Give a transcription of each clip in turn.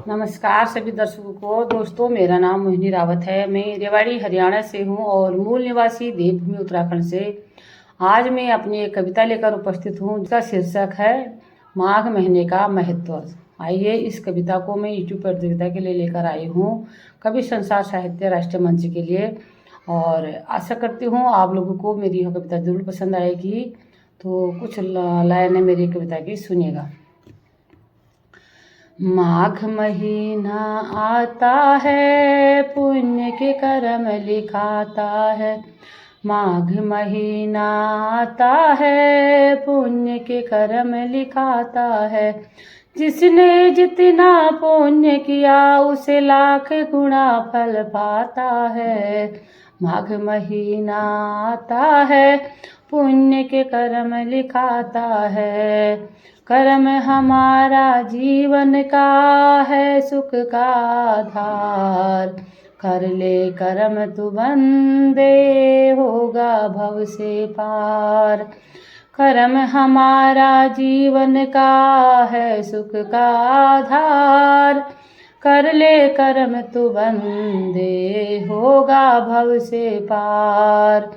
नमस्कार सभी दर्शकों को। दोस्तों, मेरा नाम मोहिनी रावत है। मैं रेवाड़ी हरियाणा से हूं और मूल निवासी देवभूमि उत्तराखंड से। आज मैं अपनी एक कविता लेकर उपस्थित हूं जिसका शीर्षक है माघ महीने का महत्व। आइए, इस कविता को मैं यूट्यूब प्रतियोगिता के लिए लेकर आई हूँ, कवि संसार साहित्य राष्ट्रीय मंच के लिए। और आशा करती हूँ आप लोगों को मेरी यह कविता जरूर पसंद आएगी। तो कुछ लाइनें मेरी कविता की सुनिएगा। माघ महीना आता है, पुण्य के कर्म लिखाता है। माघ महीना आता है, पुण्य के कर्म लिखाता है। जिसने जितना पुण्य किया उसे लाख गुना फल पाता है। माघ महीना आता है, पुण्य के कर्म लिखाता है। कर्म हमारा जीवन का है सुख का आधार। कर ले कर्म तू बंदे, होगा भव से पार। कर्म हमारा जीवन का है सुख का आधार। कर ले कर्म तू बंदे, होगा भव से पार।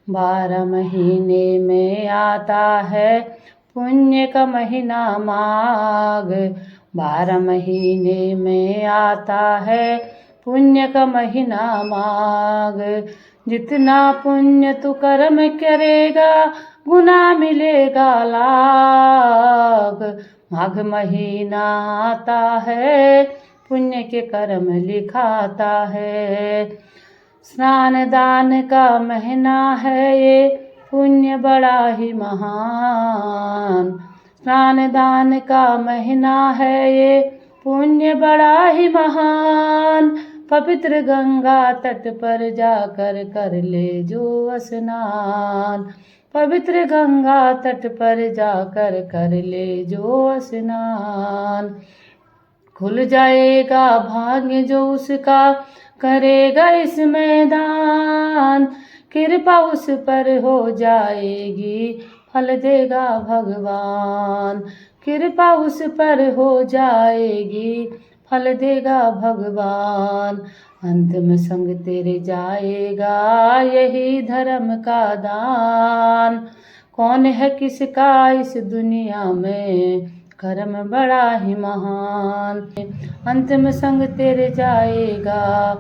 12 महीने में आता है पुण्य का महीना माघ। 12 महीने में आता है पुण्य का महीना माघ। जितना पुण्य तू कर्म करेगा गुना मिलेगा लाख। माघ महीना आता है, पुण्य के कर्म लिखाता है। स्नान दान का महीना है ये, पुण्य बड़ा ही महान। स्नान दान का महीना है ये, पुण्य बड़ा ही महान। पवित्र गंगा तट पर जाकर कर ले जो स्नान। पवित्र गंगा तट पर जाकर कर ले जो स्नान। खुल जाएगा भाग्य जो उसका करेगा इस मैदान। कृपा उस पर हो जाएगी, फल देगा भगवान। कृपा उस पर हो जाएगी, फल देगा भगवान। अंतिम संग तेरे जाएगा यही धर्म का दान। कौन है किसका इस दुनिया में कर्म बड़ा ही महान। अंतिम संग तेरे जाएगा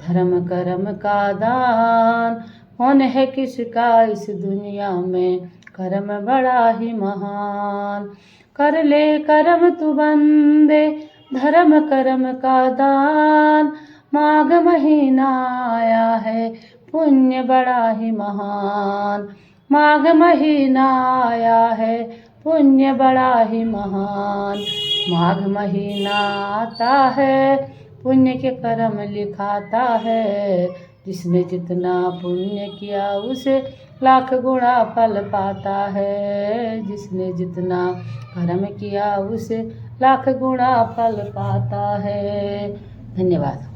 धर्म कर्म का दान। कौन है किसका इस दुनिया में कर्म बड़ा ही महान। कर ले कर्म तू बंदे, धर्म कर्म का दान। माघ महीना आया है, पुण्य बड़ा ही महान। माघ महीना आया है, पुण्य बड़ा ही महान। माघ महीना आता है, पुण्य के कर्म लिखाता है। जिसने जितना पुण्य किया उसे लाख गुणा फल पाता है। जिसने जितना कर्म किया उसे लाख गुणा फल पाता है। धन्यवाद।